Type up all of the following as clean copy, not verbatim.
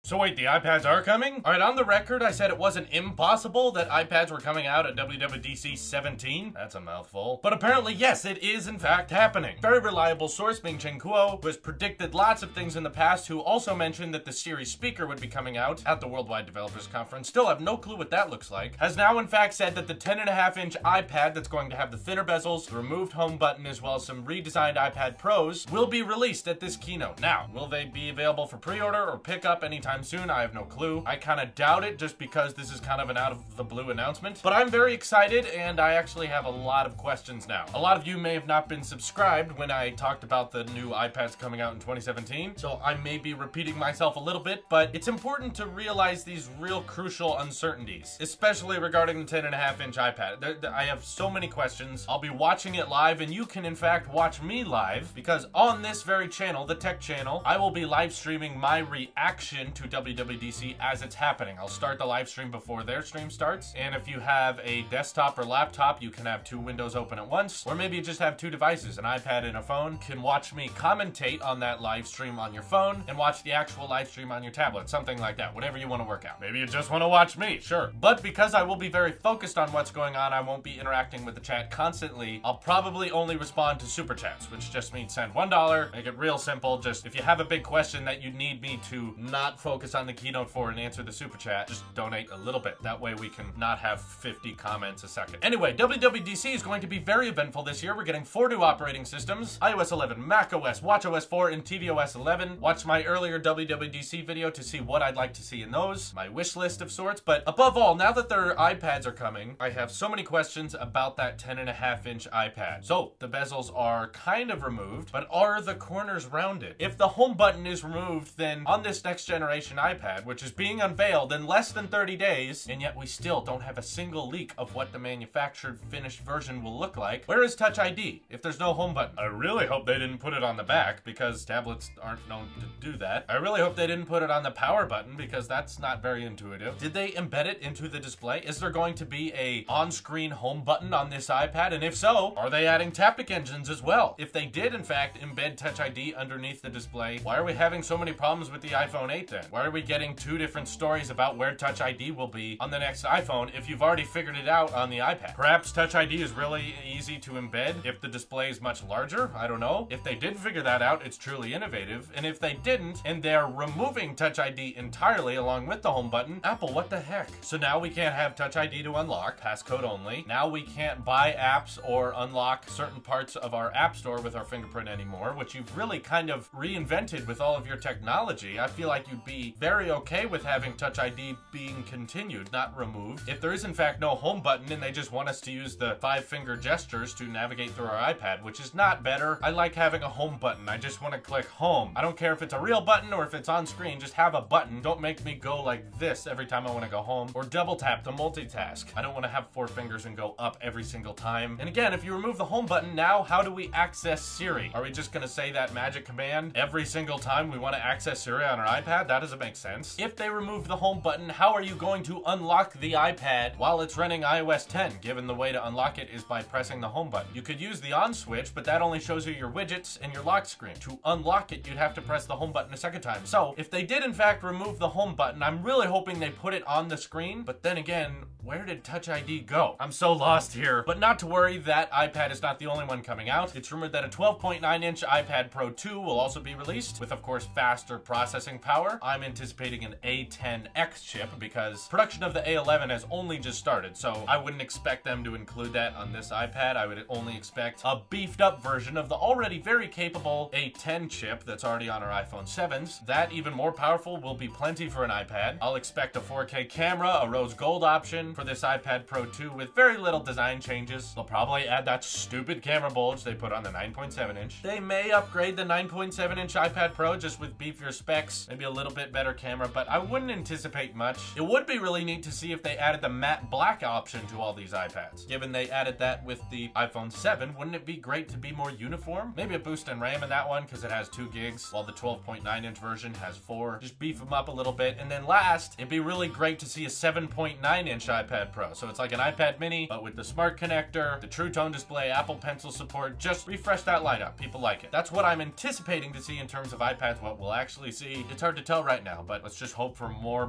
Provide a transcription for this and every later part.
So wait, the iPads are coming? All right, on the record, I said it wasn't impossible that iPads were coming out at WWDC17. That's a mouthful. But apparently, yes, it is in fact happening. Very reliable source, Ming Chen Kuo, who has predicted lots of things in the past, who also mentioned that the Siri speaker would be coming out at the Worldwide Developers Conference. Still have no clue what that looks like. Has now in fact said that the 10.5-inch iPad that's going to have the thinner bezels, the removed home button, as well as some redesigned iPad Pros will be released at this keynote. Now, will they be available for pre-order or pickup anytime soon? I have no clue. I kind of doubt it just because this is kind of an out of the blue announcement, but I'm very excited and I actually have a lot of questions now. A lot of you may have not been subscribed when I talked about the new iPads coming out in 2017, so I may be repeating myself a little bit, but it's important to realize these real crucial uncertainties, especially regarding the 10.5-inch iPad. I have so many questions. I'll be watching it live, and you can in fact watch me live, because on this very channel, the tech channel, I will be live streaming my reaction to WWDC as it's happening. I'll start the live stream before their stream starts, and if you have a desktop or laptop, you can have two windows open at once, or maybe you just have two devices, an iPad and a phone, can watch me commentate on that live stream on your phone and watch the actual live stream on your tablet, something like that, whatever you want to work out. Maybe you just want to watch me, sure. But because I will be very focused on what's going on, I won't be interacting with the chat constantly. I'll probably only respond to super chats, which just means send $1, make it real simple. Just if you have a big question that you need me to not focus on the keynote for and answer the super chat, just donate a little bit. That way we can not have 50 comments a second. Anyway, WWDC is going to be very eventful this year. We're getting 4 new operating systems: iOS 11, macOS, watchOS 4, and tvOS 11. Watch my earlier WWDC video to see what I'd like to see in those, my wish list of sorts. But above all, now that their iPads are coming, I have so many questions about that 10.5-inch iPad. So the bezels are kind of removed, but are the corners rounded? If the home button is removed, then on this next generation iPad, which is being unveiled in less than 30 days, and yet we still don't have a single leak of what the manufactured finished version will look like, where is TouchID if there's no home button? I really hope they didn't put it on the back, because tablets aren't known to do that. I really hope they didn't put it on the power button, because that's not very intuitive. Did they embed it into the display? Is there going to be a on-screen home button on this iPad? And if so, are they adding Taptic engines as well? If they did in fact embed TouchID underneath the display, why are we having so many problems with the iPhone 8 then? Why are we getting two different stories about where TouchID will be on the next iPhone if you've already figured it out on the iPad? Perhaps TouchID is really easy to embed if the display is much larger? I don't know. If they did figure that out, it's truly innovative. And if they didn't, and they're removing TouchID entirely along with the home button, Apple, what the heck? So now we can't have TouchID to unlock, passcode only. Now we can't buy apps or unlock certain parts of our app store with our fingerprint anymore, which you've really kind of reinvented with all of your technology. I feel like you'd be very okay with having TouchID being continued, not removed. If there is in fact no home button and they just want us to use the 5-finger gestures to navigate through our iPad, which is not better. I like having a home button. I just want to click home. I don't care if it's a real button or if it's on screen, just have a button. Don't make me go like this every time I want to go home, or double tap to multitask. I don't want to have 4 fingers and go up every single time. And again, if you remove the home button, now how do we access Siri? Are we just going to say that magic command every single time we want to access Siri on our iPad? That doesn't make sense. If they remove the home button, how are you going to unlock the iPad while it's running iOS 10, given the way to unlock it is by pressing the home button? You could use the on switch, but that only shows you your widgets and your lock screen. To unlock it, you'd have to press the home button a second time. So if they did in fact remove the home button, I'm really hoping they put it on the screen, but then again, where did TouchID go? I'm so lost here. But not to worry, that iPad is not the only one coming out. It's rumored that a 12.9-inch iPad Pro 2 will also be released, with of course faster processing power. I'm anticipating an A10X chip because production of the A11 has only just started, so I wouldn't expect them to include that on this iPad. I would only expect a beefed up version of the already very capable A10 chip that's already on our iPhone 7s. That, even more powerful, will be plenty for an iPad. I'll expect a 4K camera, a rose gold option for this iPad Pro 2 with very little design changes. They'll probably add that stupid camera bulge they put on the 9.7-inch. They may upgrade the 9.7-inch iPad Pro just with beefier specs, maybe a little bit better camera, but I wouldn't anticipate much. It would be really neat to see if they added the matte black option to all these iPads. Given they added that with the iPhone 7, wouldn't it be great to be more uniform? Maybe a boost in RAM in that one because it has 2 gigs, while the 12.9-inch version has 4. Just beef them up a little bit. And then last, it'd be really great to see a 7.9-inch iPad Pro. So it's like an iPad mini, but with the smart connector, the True Tone display, Apple Pencil support. Just refresh that lineup. People like it. That's what I'm anticipating to see in terms of iPads. What we'll actually see, it's hard to tell right right now, but let's just hope for more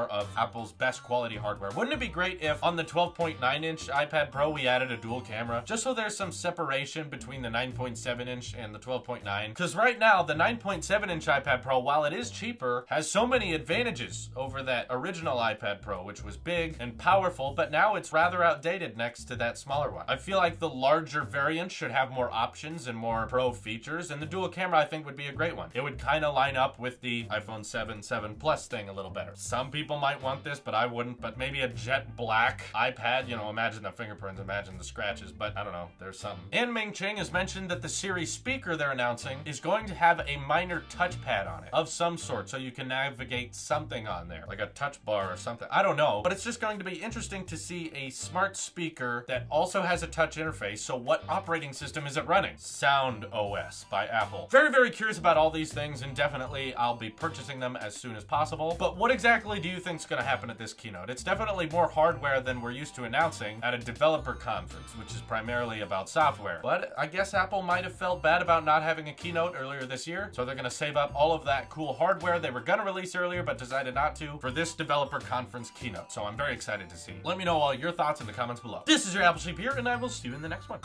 of Apple's best quality hardware. Wouldn't it be great if on the 12.9-inch iPad Pro we added a dual camera, just so there's some separation between the 9.7-inch and the 12.9? Because right now, the 9.7-inch iPad Pro, while it is cheaper, has so many advantages over that original iPad Pro, which was big and powerful, but now it's rather outdated next to that smaller one. I feel like the larger variant should have more options and more Pro features, and the dual camera I think would be a great one. It would kind of line up with the iPhone 7 Plus thing a little better. Some people might want this, but I wouldn't. But maybe a jet black iPad, you know, imagine the fingerprints, imagine the scratches, but I don't know, there's something. And Ming Ching has mentioned that the Siri speaker they're announcing is going to have a minor touchpad on it of some sort, so you can navigate something on there, like a touch bar or something. I don't know, but it's just going to be interesting to see a smart speaker that also has a touch interface. So what operating system is it running? Sound OS by Apple. Very curious about all these things, and definitely I'll be purchasing them as soon as possible. But what exactly do you think is going to happen at this keynote? It's definitely more hardware than we're used to announcing at a developer conference, which is primarily about software. But I guess Apple might have felt bad about not having a keynote earlier this year, so they're going to save up all of that cool hardware they were going to release earlier but decided not to for this developer conference keynote. So I'm very excited to see. Let me know all your thoughts in the comments below. This is your Apple Sheep here, and I will see you in the next one.